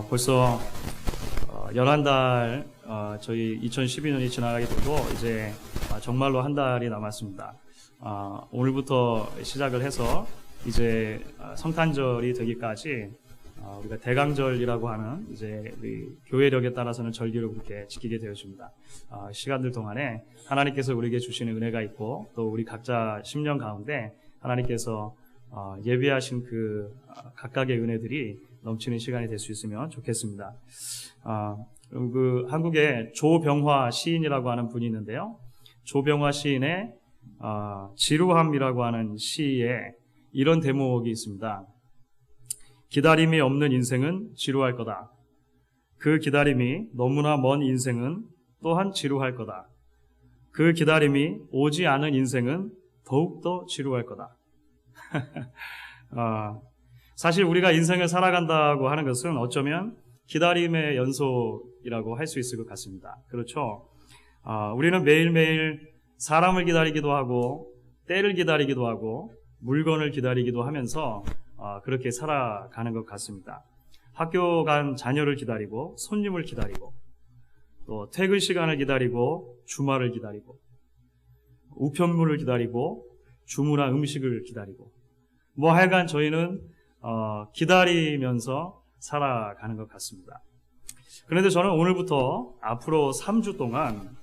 벌써 11달 저희 2012년이 지나가게 되고 이제 정말로 한 달이 남았습니다. 오늘부터 시작을 해서 이제 성탄절이 되기까지 우리가 대강절이라고 하는 이제 우리 교회력에 따라서는 절기를 그렇게 지키게 되었습니다. 시간들 동안에 하나님께서 우리에게 주시는 은혜가 있고 또 우리 각자 심령 가운데 하나님께서 예비하신 그 각각의 은혜들이 넘치는 시간이 될 수 있으면 좋겠습니다. 그 한국에 조병화 시인이라고 하는 분이 있는데요. 조병화 시인의 지루함이라고 하는 시에 이런 대목이 있습니다. 기다림이 없는 인생은 지루할 거다. 그 기다림이 너무나 먼 인생은 또한 지루할 거다. 그 기다림이 오지 않은 인생은 더욱더 지루할 거다. 사실 우리가 인생을 살아간다고 하는 것은 어쩌면 기다림의 연속이라고 할 수 있을 것 같습니다. 그렇죠? 우리는 매일매일 사람을 기다리기도 하고 때를 기다리기도 하고 물건을 기다리기도 하면서 그렇게 살아가는 것 같습니다. 학교 간 자녀를 기다리고 손님을 기다리고 또 퇴근 시간을 기다리고 주말을 기다리고 우편물을 기다리고 주문한 음식을 기다리고 하여간 저희는 기다리면서 살아가는 것 같습니다. 그런데 저는 오늘부터 앞으로 3주 동안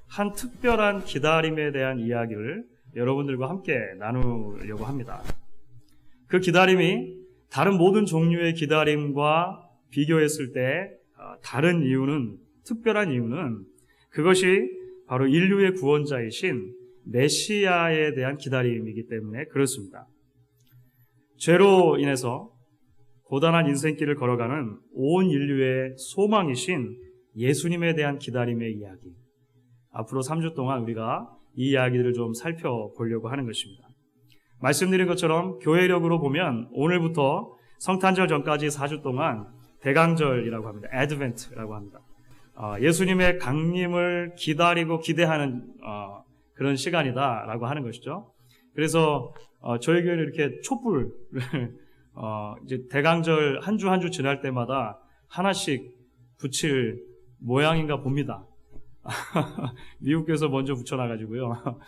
한 특별한 기다림에 대한 이야기를 여러분들과 함께 나누려고 합니다. 그 기다림이 다른 모든 종류의 기다림과 비교했을 때 다른 이유는, 특별한 이유는 그것이 바로 인류의 구원자이신 메시아에 대한 기다림이기 때문에 그렇습니다. 죄로 인해서 고단한 인생길을 걸어가는 온 인류의 소망이신 예수님에 대한 기다림의 이야기. 앞으로 3주 동안 우리가 이 이야기들을 좀 살펴보려고 하는 것입니다. 말씀드린 것처럼 교회력으로 보면 오늘부터 성탄절 전까지 4주 동안 대강절이라고 합니다. 애드벤트라고 합니다. 예수님의 강림을 기다리고 기대하는 그런 시간이다라고 하는 것이죠. 그래서 저희 교회는 이렇게 촛불을 이제 대강절 한 주 한 주 지날 때마다 하나씩 붙일 모양인가 봅니다. 미국에서 먼저 붙여놔가지고요.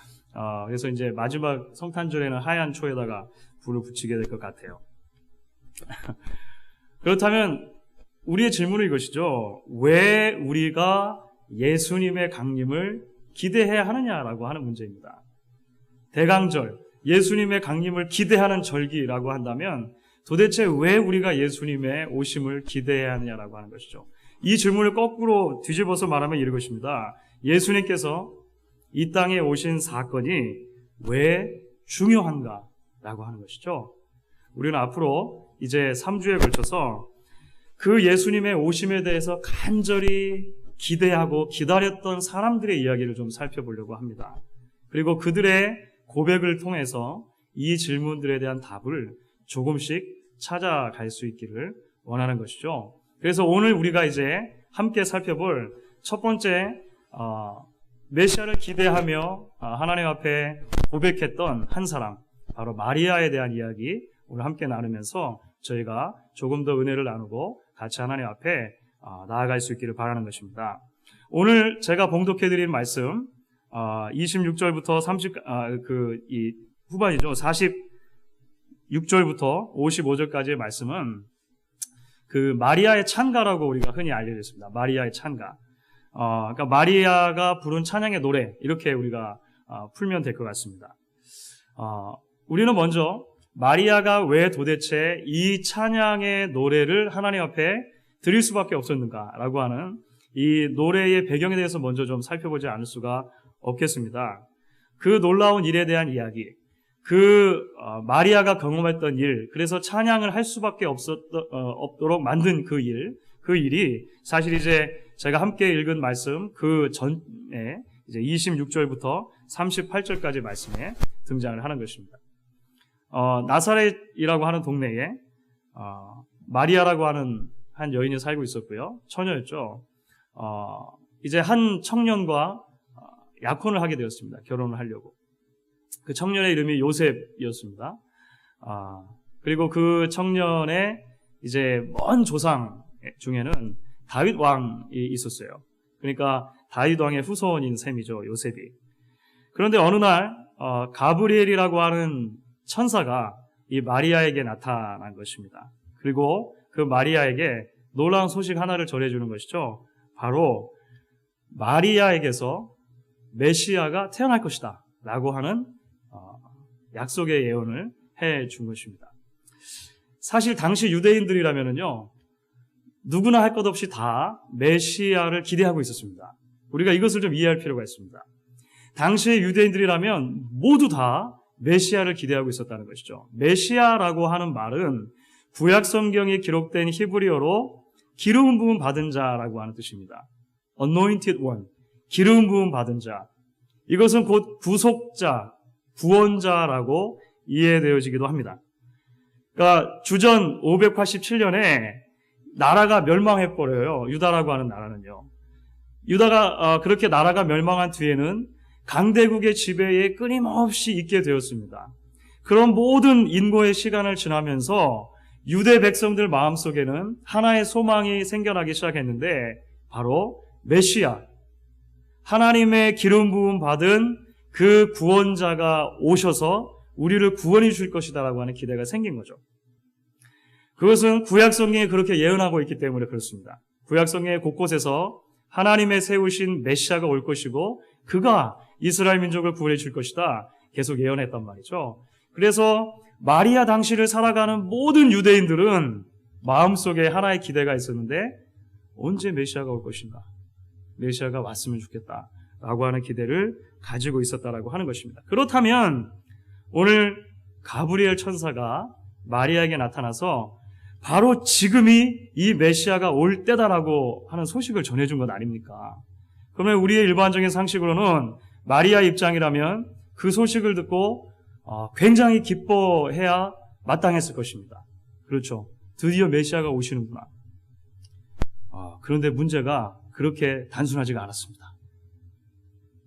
그래서 이제 마지막 성탄절에는 하얀 초에다가 불을 붙이게 될 것 같아요. 그렇다면 우리의 질문은 이것이죠. 왜 우리가 예수님의 강림을 기대해야 하느냐라고 하는 문제입니다. 대강절, 예수님의 강림을 기대하는 절기라고 한다면 도대체 왜 우리가 예수님의 오심을 기대해야 하느냐라고 하는 것이죠. 이 질문을 거꾸로 뒤집어서 말하면 이런 것입니다. 예수님께서 이 땅에 오신 사건이 왜 중요한가라고 하는 것이죠. 우리는 앞으로 이제 3주에 걸쳐서 그 예수님의 오심에 대해서 간절히 기대하고 기다렸던 사람들의 이야기를 좀 살펴보려고 합니다. 그리고 그들의 고백을 통해서 이 질문들에 대한 답을 조금씩 찾아갈 수 있기를 원하는 것이죠. 그래서 오늘 우리가 이제 함께 살펴볼 첫 번째 메시아를 기대하며 하나님 앞에 고백했던 한 사람, 바로 마리아에 대한 이야기 오늘 함께 나누면서 저희가 조금 더 은혜를 나누고 같이 하나님 앞에 나아갈 수 있기를 바라는 것입니다. 오늘 제가 봉독해드린 말씀 26절부터 이 후반이죠. 46절부터 55절까지의 말씀은 그 마리아의 찬가라고 우리가 흔히 알려져 있습니다. 마리아의 찬가. 그러니까 마리아가 부른 찬양의 노래, 이렇게 우리가 풀면 될 것 같습니다. 우리는 먼저 마리아가 왜 도대체 이 찬양의 노래를 하나님 앞에 드릴 수밖에 없었는가라고 하는 이 노래의 배경에 대해서 먼저 좀 살펴보지 않을 수가 없겠습니다. 그 놀라운 일에 대한 이야기, 마리아가 경험했던 일, 그래서 찬양을 할 수밖에 없도록 만든 그 일이 사실 이제 제가 함께 읽은 말씀 그 전에 이제 26절부터 38절까지 말씀에 등장을 하는 것입니다. 나사렛이라고 하는 동네에 마리아라고 하는 한 여인이 살고 있었고요. 처녀였죠. 이제 한 청년과 약혼을 하게 되었습니다. 결혼을 하려고. 그 청년의 이름이 요셉이었습니다. 그리고 그 청년의 이제 먼 조상 중에는 다윗 왕이 있었어요. 그러니까 다윗 왕의 후손인 셈이죠, 요셉이. 그런데 어느 날 가브리엘이라고 하는 천사가 이 마리아에게 나타난 것입니다. 그리고 그 마리아에게 놀라운 소식 하나를 전해주는 것이죠. 바로 마리아에게서 메시아가 태어날 것이다 라고 하는 약속의 예언을 해준 것입니다. 사실 당시 유대인들이라면요, 누구나 할 것 없이 다 메시아를 기대하고 있었습니다. 우리가 이것을 좀 이해할 필요가 있습니다. 당시의 유대인들이라면 모두 다 메시아를 기대하고 있었다는 것이죠. 메시아라고 하는 말은 구약 성경에 기록된 히브리어로 기름 부음 받은 자라고 하는 뜻입니다. Anointed one, 기름 부음 받은 자. 이것은 곧 구속자, 구원자라고 이해되어지기도 합니다. 그러니까 주전 587년에 나라가 멸망해버려요. 유다라고 하는 나라는요. 유다가 그렇게 나라가 멸망한 뒤에는 강대국의 지배에 끊임없이 있게 되었습니다. 그런 모든 인고의 시간을 지나면서 유대 백성들 마음속에는 하나의 소망이 생겨나기 시작했는데 바로 메시아, 하나님의 기름 부음 받은 그 구원자가 오셔서 우리를 구원해 줄 것이다라고 하는 기대가 생긴 거죠. 그것은 구약 성경에 그렇게 예언하고 있기 때문에 그렇습니다. 구약 성경의 곳곳에서 하나님의 세우신 메시아가 올 것이고 그가 이스라엘 민족을 구원해 줄 것이다 계속 예언했단 말이죠. 그래서 마리아 당시를 살아가는 모든 유대인들은 마음속에 하나의 기대가 있었는데 언제 메시아가 올 것인가? 메시아가 왔으면 좋겠다라고 하는 기대를 가지고 있었다라고 하는 것입니다. 그렇다면 오늘 가브리엘 천사가 마리아에게 나타나서 바로 지금이 이 메시아가 올 때다라고 하는 소식을 전해준 것 아닙니까? 그러면 우리의 일반적인 상식으로는 마리아 입장이라면 그 소식을 듣고 굉장히 기뻐해야 마땅했을 것입니다. 그렇죠. 드디어 메시아가 오시는구나. 그런데 문제가 그렇게 단순하지가 않았습니다.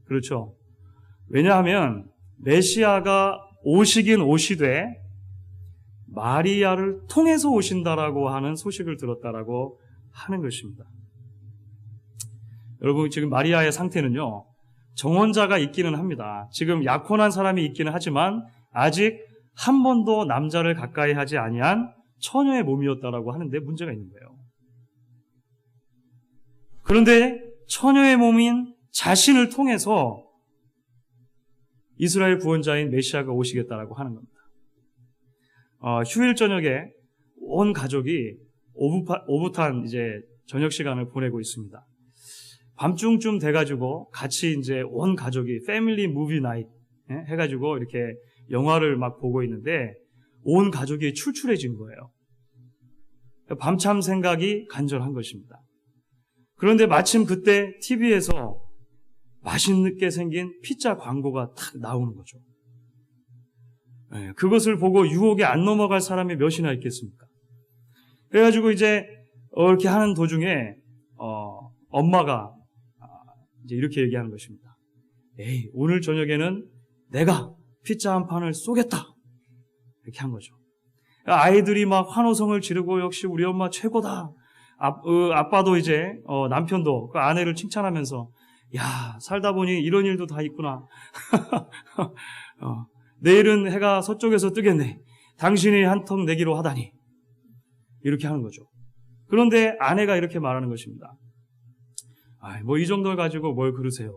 그렇죠. 왜냐하면 메시아가 오시긴 오시되 마리아를 통해서 오신다라고 하는 소식을 들었다라고 하는 것입니다. 여러분, 지금 마리아의 상태는요, 정혼자가 있기는 합니다. 지금 약혼한 사람이 있기는 하지만 아직 한 번도 남자를 가까이 하지 아니한 처녀의 몸이었다라고 하는데 문제가 있는 거예요. 그런데 처녀의 몸인 자신을 통해서 이스라엘 구원자인 메시아가 오시겠다라고 하는 겁니다. 휴일 저녁에 온 가족이 오붓한 이제 저녁 시간을 보내고 있습니다. 밤중쯤 돼가지고 같이 이제 온 가족이 패밀리 무비 나잇 해가지고 이렇게 영화를 막 보고 있는데 온 가족이 출출해진 거예요. 밤참 생각이 간절한 것입니다. 그런데 마침 그때 TV에서 맛있게 생긴 피자 광고가 탁 나오는 거죠. 그것을 보고 유혹에 안 넘어갈 사람이 몇이나 있겠습니까? 그래가지고 이제 이렇게 하는 도중에 엄마가 이제 이렇게 얘기하는 것입니다. 에이, 오늘 저녁에는 내가 피자 한 판을 쏘겠다. 이렇게 한 거죠. 아이들이 막 환호성을 지르고 역시 우리 엄마 최고다. 아빠도 이제 남편도 그 아내를 칭찬하면서 야, 살다 보니 이런 일도 다 있구나. 내일은 해가 서쪽에서 뜨겠네. 당신이 한턱 내기로 하다니. 이렇게 하는 거죠. 그런데 아내가 이렇게 말하는 것입니다. 뭐 이 정도를 가지고 뭘 그러세요.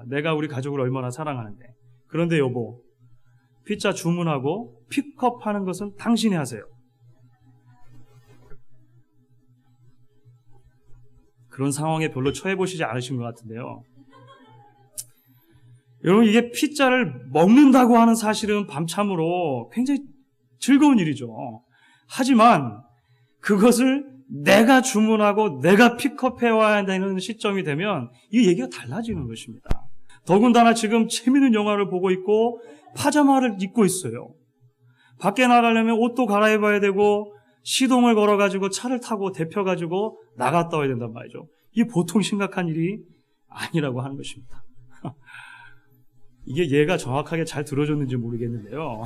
내가 우리 가족을 얼마나 사랑하는데. 그런데 여보, 피자 주문하고 픽업하는 것은 당신이 하세요. 그런 상황에 별로 처해보시지 않으신 것 같은데요. 여러분, 이게 피자를 먹는다고 하는 사실은 밤참으로 굉장히 즐거운 일이죠. 하지만 그것을 내가 주문하고 내가 픽업해와야 되는 시점이 되면 이 얘기가 달라지는 것입니다. 더군다나 지금 재미있는 영화를 보고 있고 파자마를 입고 있어요. 밖에 나가려면 옷도 갈아입어야 되고 시동을 걸어가지고 차를 타고 데펴가지고 나갔다 와야 된단 말이죠. 이게 보통 심각한 일이 아니라고 하는 것입니다. 이게 얘가 정확하게 잘 들어줬는지 모르겠는데요.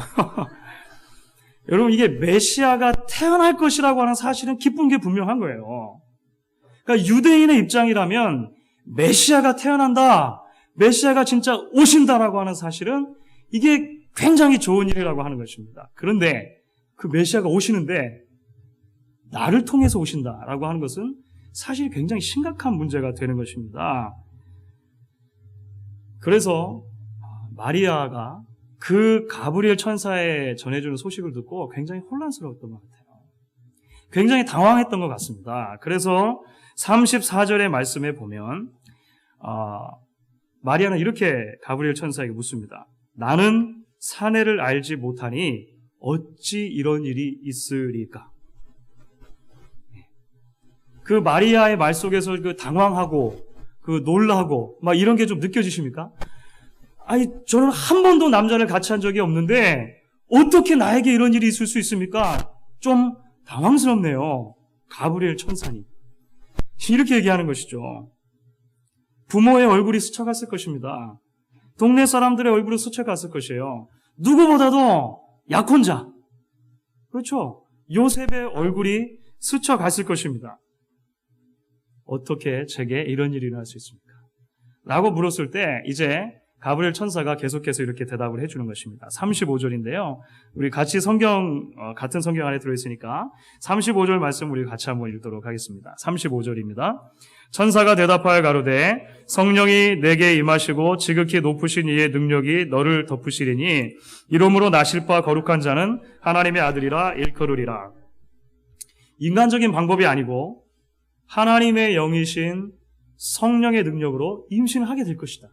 여러분, 이게 메시아가 태어날 것이라고 하는 사실은 기쁜 게 분명한 거예요. 그러니까 유대인의 입장이라면 메시아가 태어난다, 메시아가 진짜 오신다라고 하는 사실은 이게 굉장히 좋은 일이라고 하는 것입니다. 그런데 그 메시아가 오시는데 나를 통해서 오신다라고 하는 것은 사실 굉장히 심각한 문제가 되는 것입니다. 그래서 마리아가 그 가브리엘 천사의 전해주는 소식을 듣고 굉장히 혼란스러웠던 것 같아요. 굉장히 당황했던 것 같습니다. 그래서 34절의 말씀에 보면 마리아는 이렇게 가브리엘 천사에게 묻습니다. 나는 사내를 알지 못하니 어찌 이런 일이 있으리까? 그 마리아의 말 속에서 그 당황하고 그 놀라고 막 이런 게 좀 느껴지십니까? 아니, 저는 한 번도 남자를 같이 한 적이 없는데 어떻게 나에게 이런 일이 있을 수 있습니까? 좀 당황스럽네요. 가브리엘 천사님. 이렇게 얘기하는 것이죠. 부모의 얼굴이 스쳐갔을 것입니다. 동네 사람들의 얼굴이 스쳐갔을 것이에요. 누구보다도 약혼자. 그렇죠? 요셉의 얼굴이 스쳐갔을 것입니다. 어떻게 제게 이런 일이 일어날 수 있습니까? 라고 물었을 때 이제 가브리엘 천사가 계속해서 이렇게 대답을 해주는 것입니다. 35절인데요. 우리 같이 같은 성경 안에 들어있으니까 35절 말씀 우리 같이 한번 읽도록 하겠습니다. 35절입니다. 천사가 대답하여 가로되 성령이 내게 임하시고 지극히 높으신 이의 능력이 너를 덮으시리니 이러므로 나실 바 거룩한 자는 하나님의 아들이라 일컬으리라. 인간적인 방법이 아니고 하나님의 영이신 성령의 능력으로 임신을 하게 될 것이다.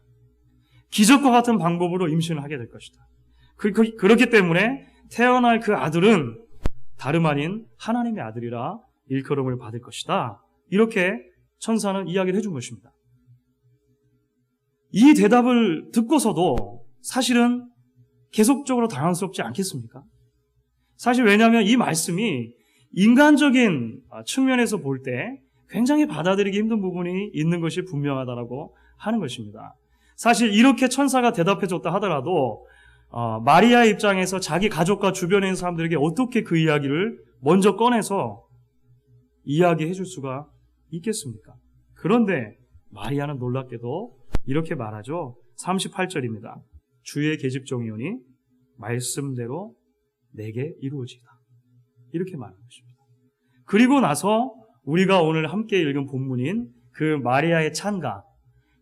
기적과 같은 방법으로 임신을 하게 될 것이다. 그렇기 때문에 태어날 그 아들은 다름 아닌 하나님의 아들이라 일컬음을 받을 것이다. 이렇게 천사는 이야기를 해준 것입니다. 이 대답을 듣고서도 사실은 계속적으로 당황스럽지 않겠습니까? 사실 왜냐하면 이 말씀이 인간적인 측면에서 볼 때 굉장히 받아들이기 힘든 부분이 있는 것이 분명하다라고 하는 것입니다. 사실 이렇게 천사가 대답해줬다 하더라도 마리아의 입장에서 자기 가족과 주변에 있는 사람들에게 어떻게 그 이야기를 먼저 꺼내서 이야기해 줄 수가 있겠습니까? 그런데 마리아는 놀랍게도 이렇게 말하죠. 38절입니다. 주의 계집종이오니 말씀대로 내게 이루어지다. 이렇게 말하는 것입니다. 그리고 나서 우리가 오늘 함께 읽은 본문인 그 마리아의 찬가,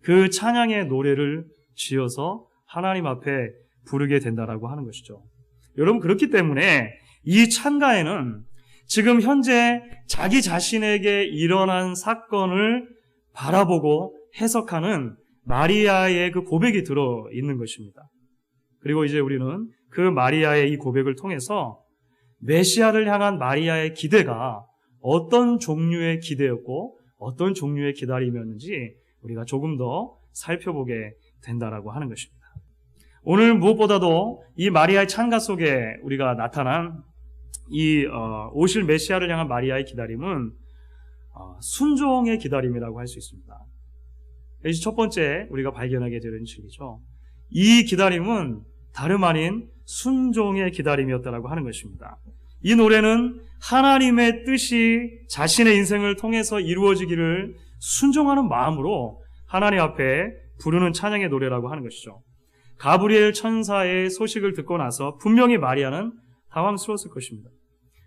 그 찬양의 노래를 지어서 하나님 앞에 부르게 된다라고 하는 것이죠. 여러분, 그렇기 때문에 이 찬가에는 지금 현재 자기 자신에게 일어난 사건을 바라보고 해석하는 마리아의 그 고백이 들어있는 것입니다. 그리고 이제 우리는 그 마리아의 이 고백을 통해서 메시아를 향한 마리아의 기대가 어떤 종류의 기대였고 어떤 종류의 기다림이었는지 우리가 조금 더 살펴보게 된다라고 하는 것입니다. 오늘 무엇보다도 이 마리아의 찬가 속에 우리가 나타난 이 오실 메시아를 향한 마리아의 기다림은 순종의 기다림이라고 할 수 있습니다. 이것이 첫 번째 우리가 발견하게 되는 진리죠. 이 기다림은 다름 아닌 순종의 기다림이었다라고 하는 것입니다. 이 노래는 하나님의 뜻이 자신의 인생을 통해서 이루어지기를 순종하는 마음으로 하나님 앞에 부르는 찬양의 노래라고 하는 것이죠. 가브리엘 천사의 소식을 듣고 나서 분명히 마리아는 당황스러웠을 것입니다.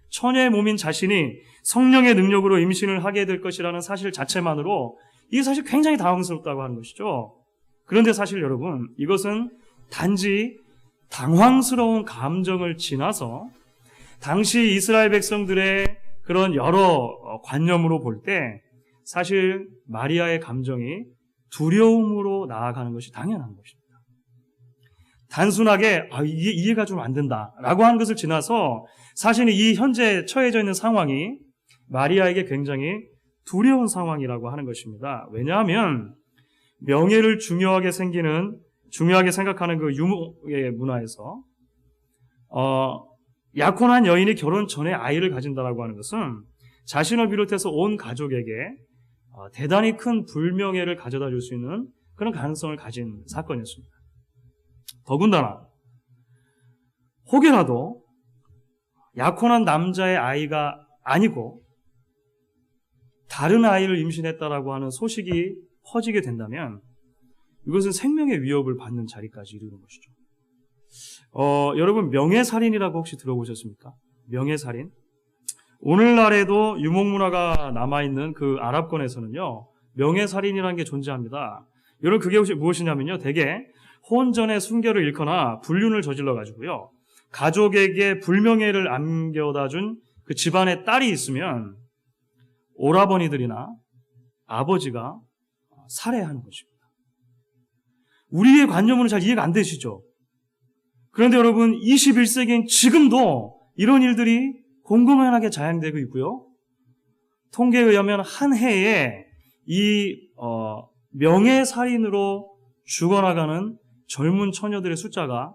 처녀의 몸인 자신이 성령의 능력으로 임신을 하게 될 것이라는 사실 자체만으로 이게 사실 굉장히 당황스럽다고 하는 것이죠. 그런데 사실 여러분, 이것은 단지 당황스러운 감정을 지나서 당시 이스라엘 백성들의 그런 여러 관념으로 볼 때 사실 마리아의 감정이 두려움으로 나아가는 것이 당연한 것입니다. 단순하게 이게 이해가 좀 안 된다라고 하는 것을 지나서 사실은 이 현재 처해져 있는 상황이 마리아에게 굉장히 두려운 상황이라고 하는 것입니다. 왜냐하면 명예를 중요하게 생각하는 그 유목의 문화에서 약혼한 여인이 결혼 전에 아이를 가진다라고 하는 것은 자신을 비롯해서 온 가족에게 대단히 큰 불명예를 가져다 줄 수 있는 그런 가능성을 가진 사건이었습니다. 더군다나 혹여라도 약혼한 남자의 아이가 아니고 다른 아이를 임신했다라고 하는 소식이 퍼지게 된다면 이것은 생명의 위협을 받는 자리까지 이르는 것이죠. 여러분 명예살인이라고 혹시 들어보셨습니까? 명예살인? 오늘날에도 유목문화가 남아있는 그 아랍권에서는요, 명예살인이라는 게 존재합니다. 여러분 그게 혹시 무엇이냐면요, 대개 혼전의 순결을 잃거나 불륜을 저질러 가지고요, 가족에게 불명예를 안겨다 준 그 집안에 딸이 있으면 오라버니들이나 아버지가 살해하는 것입니다. 우리의 관념으로는 잘 이해가 안 되시죠? 그런데 여러분 21세기엔 지금도 이런 일들이 공공연하게 자행되고 있고요. 통계에 의하면 한 해에 이 명예살인으로 죽어나가는 젊은 처녀들의 숫자가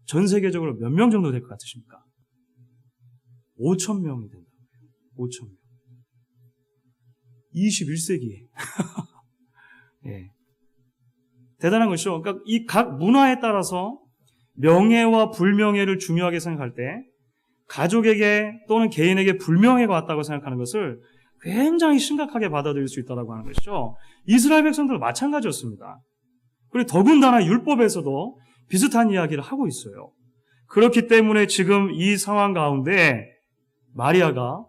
전 세계적으로 몇 명 정도 될 것 같으십니까? 5,000명이 된다고요. 5,000명. 21세기에. 예. 대단한 것이죠. 그러니까 이 각 문화에 따라서 명예와 불명예를 중요하게 생각할 때 가족에게 또는 개인에게 불명예가 왔다고 생각하는 것을 굉장히 심각하게 받아들일 수 있다고 하는 것이죠. 이스라엘 백성들도 마찬가지였습니다. 그리고 더군다나 율법에서도 비슷한 이야기를 하고 있어요. 그렇기 때문에 지금 이 상황 가운데 마리아가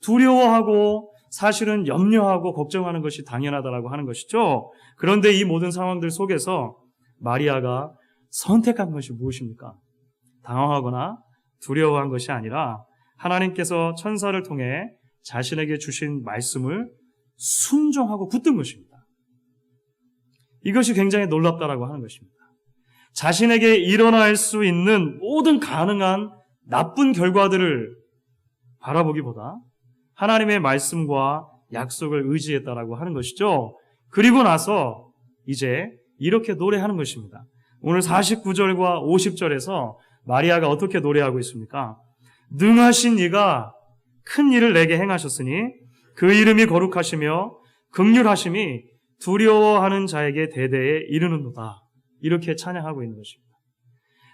두려워하고 사실은 염려하고 걱정하는 것이 당연하다라고 하는 것이죠. 그런데 이 모든 상황들 속에서 마리아가 선택한 것이 무엇입니까? 당황하거나 두려워한 것이 아니라 하나님께서 천사를 통해 자신에게 주신 말씀을 순종하고 붙든 것입니다. 이것이 굉장히 놀랍다라고 하는 것입니다. 자신에게 일어날 수 있는 모든 가능한 나쁜 결과들을 바라보기보다 하나님의 말씀과 약속을 의지했다라고 하는 것이죠. 그리고 나서 이제 이렇게 노래하는 것입니다. 오늘 49절과 50절에서 마리아가 어떻게 노래하고 있습니까? 능하신 이가 큰 일을 내게 행하셨으니 그 이름이 거룩하시며 긍휼하심이 두려워하는 자에게 대대에 이르는도다. 이렇게 찬양하고 있는 것입니다.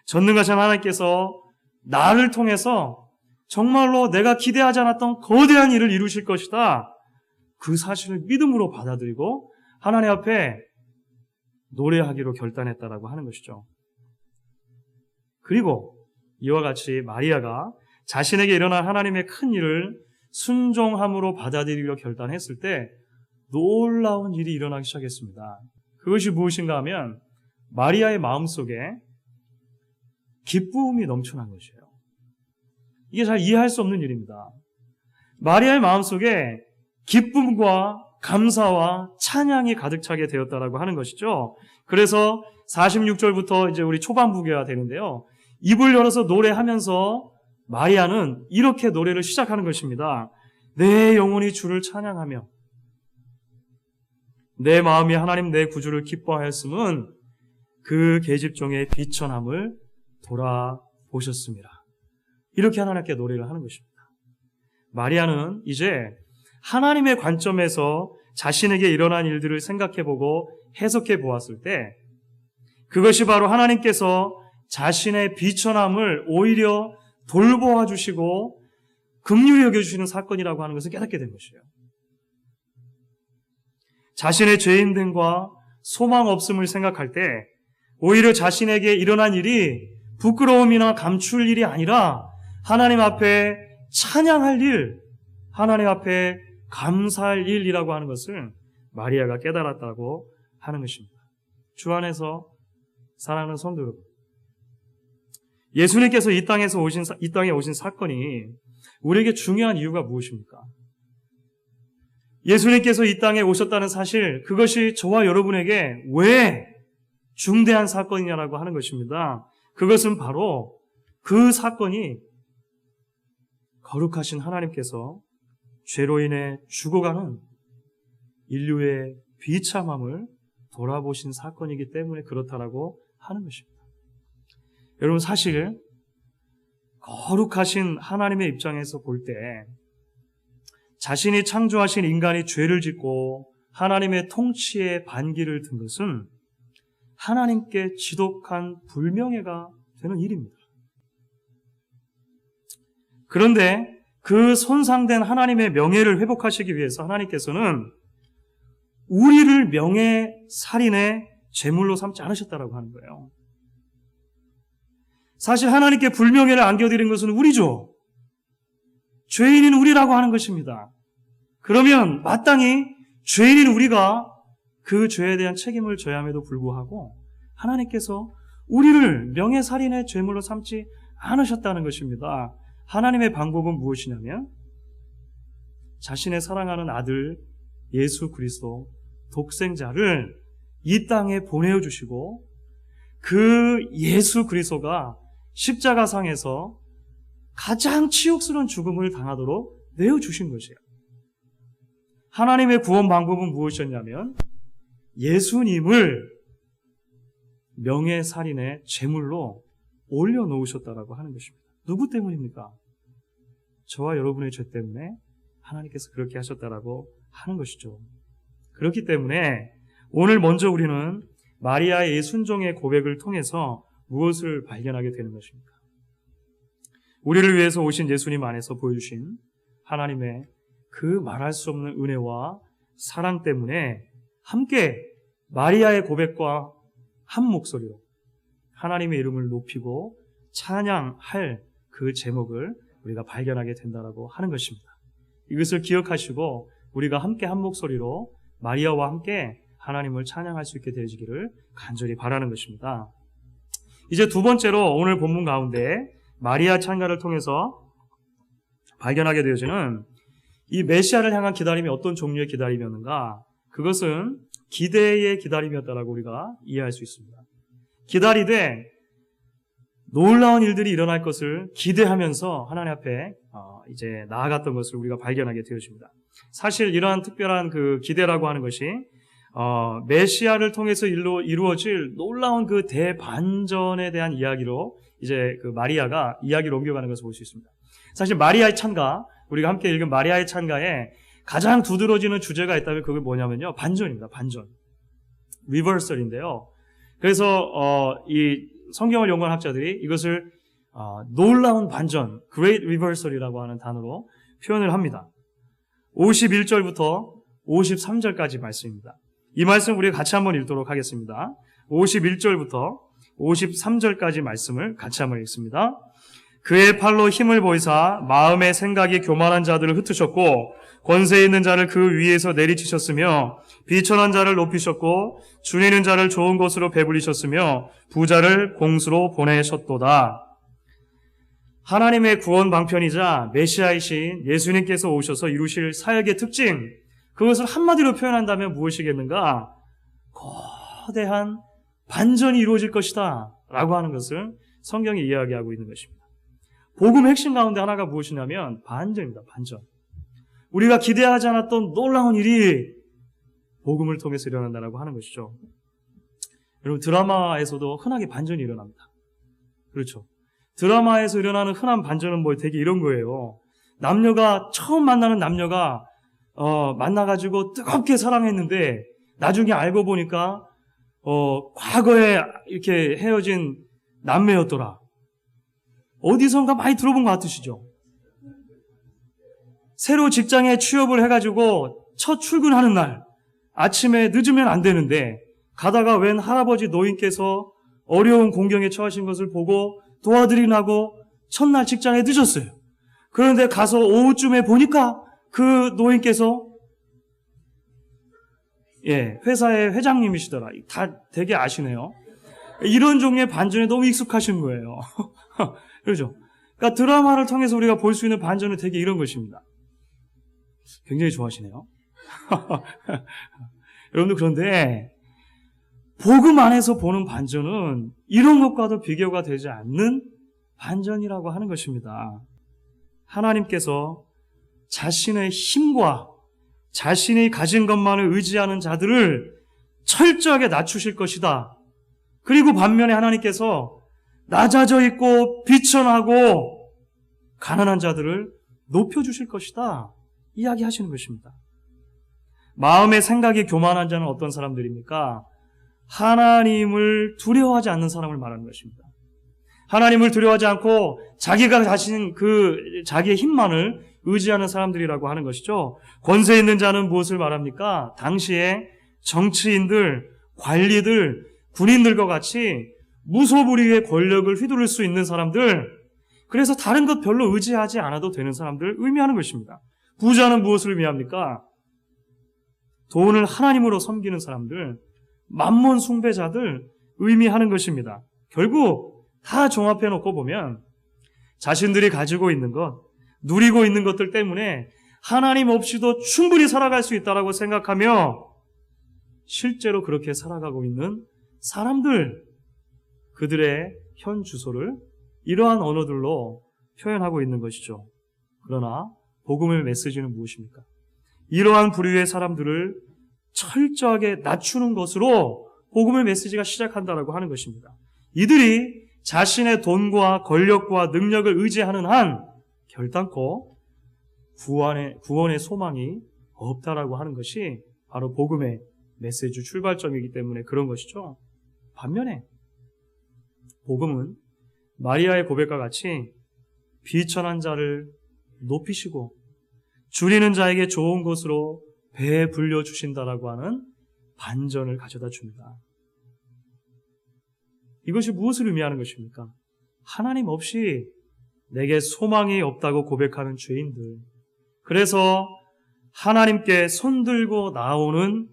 전능하신 하나님께서 나를 통해서 정말로 내가 기대하지 않았던 거대한 일을 이루실 것이다. 그 사실을 믿음으로 받아들이고 하나님 앞에 노래하기로 결단했다라고 하는 것이죠. 그리고 이와 같이 마리아가 자신에게 일어난 하나님의 큰 일을 순종함으로 받아들이기로 결단했을 때 놀라운 일이 일어나기 시작했습니다. 그것이 무엇인가 하면 마리아의 마음속에 기쁨이 넘쳐난 것이에요. 이게 잘 이해할 수 없는 일입니다. 마리아의 마음속에 기쁨과 감사와 찬양이 가득 차게 되었다라고 하는 것이죠. 그래서 46절부터 이제 우리 초반부가 되는데요. 입을 열어서 노래하면서 마리아는 이렇게 노래를 시작하는 것입니다. 내 영혼이 주를 찬양하며 내 마음이 하나님 내 구주를 기뻐하였음은 그 계집종의 비천함을 돌아보셨습니다. 이렇게 하나님께 노래를 하는 것입니다. 마리아는 이제 하나님의 관점에서 자신에게 일어난 일들을 생각해보고 해석해 보았을 때 그것이 바로 하나님께서 자신의 비천함을 오히려 돌보아 주시고 긍휼히 여겨주시는 사건이라고 하는 것을 깨닫게 된 것이에요. 자신의 죄인됨과 소망 없음을 생각할 때 오히려 자신에게 일어난 일이 부끄러움이나 감출 일이 아니라 하나님 앞에 찬양할 일, 하나님 앞에 감사할 일이라고 하는 것을 마리아가 깨달았다고 하는 것입니다. 주 안에서 사랑하는 성도 여러분, 예수님께서 이 땅에 오신 사건이 우리에게 중요한 이유가 무엇입니까? 예수님께서 이 땅에 오셨다는 사실, 그것이 저와 여러분에게 왜 중대한 사건이냐라고 하는 것입니다. 그것은 바로 그 사건이 거룩하신 하나님께서 죄로 인해 죽어가는 인류의 비참함을 돌아보신 사건이기 때문에 그렇다라고 하는 것입니다. 여러분, 사실 거룩하신 하나님의 입장에서 볼 때 자신이 창조하신 인간이 죄를 짓고 하나님의 통치에 반기를 든 것은 하나님께 지독한 불명예가 되는 일입니다. 그런데 그 손상된 하나님의 명예를 회복하시기 위해서 하나님께서는 우리를 명예살인의 제물로 삼지 않으셨다라고 하는 거예요. 사실 하나님께 불명예를 안겨드린 것은 우리죠. 죄인인 우리라고 하는 것입니다. 그러면 마땅히 죄인인 우리가 그 죄에 대한 책임을 져야 함에도 불구하고 하나님께서 우리를 명예살인의 제물로 삼지 않으셨다는 것입니다. 하나님의 방법은 무엇이냐면 자신의 사랑하는 아들 예수 그리스도 독생자를 이 땅에 보내주시고 그 예수 그리스도가 십자가상에서 가장 치욕스러운 죽음을 당하도록 내어주신 것이에요. 하나님의 구원 방법은 무엇이었냐면 예수님을 명예살인의 제물로 올려놓으셨다라고 하는 것입니다. 누구 때문입니까? 저와 여러분의 죄 때문에 하나님께서 그렇게 하셨다라고 하는 것이죠. 그렇기 때문에 오늘 먼저 우리는 마리아의 순종의 고백을 통해서 무엇을 발견하게 되는 것입니까? 우리를 위해서 오신 예수님 안에서 보여주신 하나님의 그 말할 수 없는 은혜와 사랑 때문에 함께 마리아의 고백과 한 목소리로 하나님의 이름을 높이고 찬양할 그 제목을 우리가 발견하게 된다라고 하는 것입니다. 이것을 기억하시고 우리가 함께 한 목소리로 마리아와 함께 하나님을 찬양할 수 있게 되어지기를 간절히 바라는 것입니다. 이제 두 번째로 오늘 본문 가운데 마리아 찬가를 통해서 발견하게 되어지는 이 메시아를 향한 기다림이 어떤 종류의 기다림이었는가? 그것은 기대의 기다림이었다라고 우리가 이해할 수 있습니다. 기다리되 놀라운 일들이 일어날 것을 기대하면서 하나님 앞에 이제 나아갔던 것을 우리가 발견하게 되어집니다. 사실 이러한 특별한 그 기대라고 하는 것이 메시아를 통해서 이루어질 놀라운 그 대반전에 대한 이야기로 이제 그 마리아가 이야기를 옮겨가는 것을 볼 수 있습니다. 사실 마리아의 찬가, 우리가 함께 읽은 마리아의 찬가에 가장 두드러지는 주제가 있다면 그게 뭐냐면요, 반전입니다. 반전, 리버설인데요. 그래서 이 성경을 연구한 학자들이 이것을 놀라운 반전, Great Reversal이라고 하는 단어로 표현을 합니다. 51절부터 53절까지 말씀입니다. 이 말씀 우리가 같이 한번 읽도록 하겠습니다. 51절부터 53절까지 말씀을 같이 한번 읽습니다. 그의 팔로 힘을 보이사 마음의 생각이 교만한 자들을 흩으셨고 권세 있는 자를 그 위에서 내리치셨으며 비천한 자를 높이셨고 줄이는 자를 좋은 곳으로 배불리셨으며 부자를 공수로 보내셨도다. 하나님의 구원 방편이자 메시아이신 예수님께서 오셔서 이루실 사역의 특징, 그것을 한마디로 표현한다면 무엇이겠는가? 거대한 반전이 이루어질 것이다 라고 하는 것을 성경이 이야기하고 있는 것입니다. 복음의 핵심 가운데 하나가 무엇이냐면 반전입니다. 반전. 우리가 기대하지 않았던 놀라운 일이 복음을 통해서 일어난다라고 하는 것이죠. 여러분, 드라마에서도 흔하게 반전이 일어납니다. 그렇죠. 드라마에서 일어나는 흔한 반전은 뭐 되게 이런 거예요. 남녀가 처음 만나는 남녀가 만나가지고 뜨겁게 사랑했는데 나중에 알고 보니까 과거에 이렇게 헤어진 남매였더라. 어디선가 많이 들어본 것 같으시죠? 새로 직장에 취업을 해가지고 첫 출근하는 날 아침에 늦으면 안 되는데 가다가 웬 할아버지 노인께서 어려운 공경에 처하신 것을 보고 도와드리라고 첫날 직장에 늦었어요. 그런데 가서 오후쯤에 보니까 그 노인께서 회사의 회장님이시더라. 다 되게 아시네요. 이런 종류의 반전에 너무 익숙하신 거예요. 그렇죠? 그러니까 드라마를 통해서 우리가 볼 수 있는 반전은 되게 이런 것입니다. 굉장히 좋아하시네요. 여러분들, 그런데 복음 안에서 보는 반전은 이런 것과도 비교가 되지 않는 반전이라고 하는 것입니다. 하나님께서 자신의 힘과 자신이 가진 것만을 의지하는 자들을 철저하게 낮추실 것이다. 그리고 반면에 하나님께서 낮아져 있고 비천하고 가난한 자들을 높여주실 것이다. 이야기하시는 것입니다. 마음의 생각이 교만한 자는 어떤 사람들입니까? 하나님을 두려워하지 않는 사람을 말하는 것입니다. 하나님을 두려워하지 않고 자기가 자신 자기의 힘만을 의지하는 사람들이라고 하는 것이죠. 권세 있는 자는 무엇을 말합니까? 당시에 정치인들, 관리들, 군인들과 같이 무소불위의 권력을 휘두를 수 있는 사람들, 그래서 다른 것 별로 의지하지 않아도 되는 사람들을 의미하는 것입니다. 부자는 무엇을 의미합니까? 돈을 하나님으로 섬기는 사람들, 만몬 숭배자들 의미하는 것입니다. 결국 다 종합해 놓고 보면 자신들이 가지고 있는 것, 누리고 있는 것들 때문에 하나님 없이도 충분히 살아갈 수 있다고 생각하며 실제로 그렇게 살아가고 있는 사람들, 그들의 현 주소를 이러한 언어들로 표현하고 있는 것이죠. 그러나 복음의 메시지는 무엇입니까? 이러한 부류의 사람들을 철저하게 낮추는 것으로 복음의 메시지가 시작한다라고 하는 것입니다. 이들이 자신의 돈과 권력과 능력을 의지하는 한 결단코 구원의 소망이 없다라고 하는 것이 바로 복음의 메시지 출발점이기 때문에 그런 것이죠. 반면에 복음은 마리아의 고백과 같이 비천한 자를 높이시고 줄이는 자에게 좋은 것으로 배불려 주신다라고 하는 반전을 가져다 줍니다. 이것이 무엇을 의미하는 것입니까? 하나님 없이 내게 소망이 없다고 고백하는 죄인들, 그래서 하나님께 손들고 나오는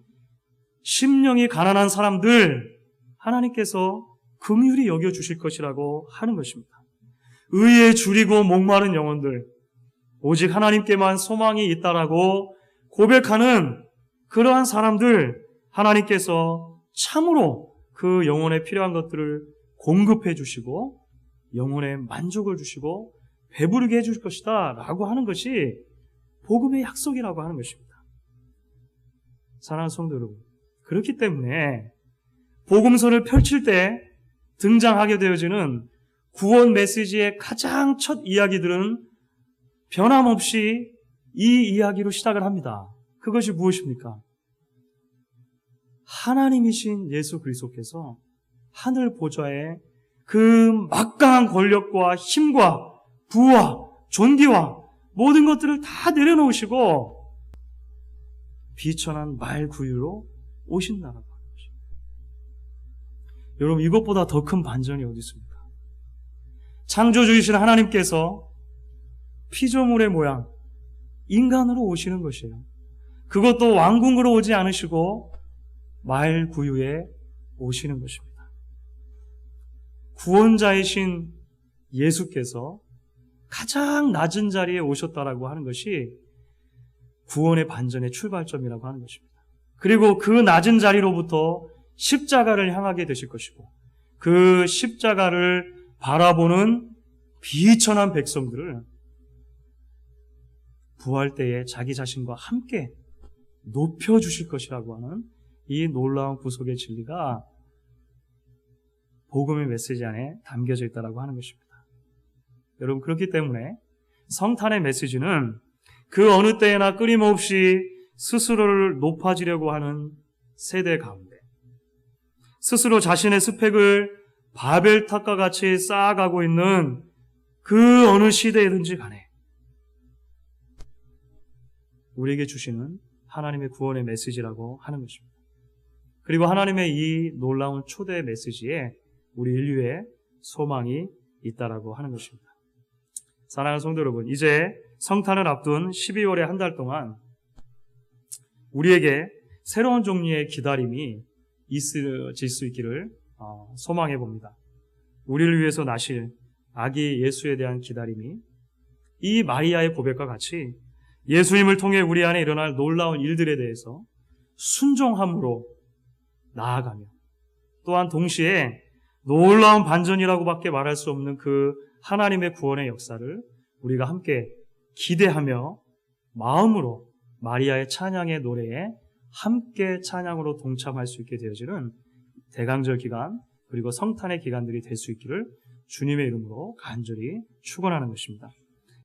심령이 가난한 사람들, 하나님께서 긍휼히 여겨주실 것이라고 하는 것입니다. 의에 줄이고 목마른 영혼들, 오직 하나님께만 소망이 있다라고 고백하는 그러한 사람들, 하나님께서 참으로 그 영혼에 필요한 것들을 공급해 주시고 영혼에 만족을 주시고 배부르게 해줄 것이다 라고 하는 것이 복음의 약속이라고 하는 것입니다. 사랑하는 성도 여러분, 그렇기 때문에 복음서를 펼칠 때 등장하게 되어지는 구원 메시지의 가장 첫 이야기들은 변함없이 이 이야기로 시작을 합니다. 그것이 무엇입니까? 하나님이신 예수 그리스도께서 하늘 보좌에 그 막강한 권력과 힘과 부와 존귀와 모든 것들을 다 내려놓으시고 비천한 말 구유로 오신다라고 하는 것입니다. 여러분, 이것보다 더 큰 반전이 어디 있습니까? 창조주이신 하나님께서 피조물의 모양, 인간으로 오시는 것이에요. 그것도 왕궁으로 오지 않으시고 말 구유에 오시는 것입니다. 구원자이신 예수께서 가장 낮은 자리에 오셨다라고 하는 것이 구원의 반전의 출발점이라고 하는 것입니다. 그리고 그 낮은 자리로부터 십자가를 향하게 되실 것이고 그 십자가를 바라보는 비천한 백성들을 부활 때에 자기 자신과 함께 높여주실 것이라고 하는 이 놀라운 구속의 진리가 복음의 메시지 안에 담겨져 있다고 하는 것입니다. 여러분, 그렇기 때문에 성탄의 메시지는 그 어느 때에나 끊임없이 스스로를 높아지려고 하는 세대 가운데 스스로 자신의 스펙을 바벨탑과 같이 쌓아가고 있는 그 어느 시대이든지 간에 우리에게 주시는 하나님의 구원의 메시지라고 하는 것입니다. 그리고 하나님의 이 놀라운 초대 메시지에 우리 인류의 소망이 있다라고 하는 것입니다. 사랑하는 성도 여러분, 이제 성탄을 앞둔 12월의 한 달 동안 우리에게 새로운 종류의 기다림이 있을 수 있기를 소망해 봅니다. 우리를 위해서 나실 아기 예수에 대한 기다림이 이 마리아의 고백과 같이 예수님을 통해 우리 안에 일어날 놀라운 일들에 대해서 순종함으로 나아가며 또한 동시에 놀라운 반전이라고밖에 말할 수 없는 그 하나님의 구원의 역사를 우리가 함께 기대하며 마음으로 마리아의 찬양의 노래에 함께 찬양으로 동참할 수 있게 되어지는 대강절 기간 그리고 성탄의 기간들이 될 수 있기를 주님의 이름으로 간절히 축원하는 것입니다.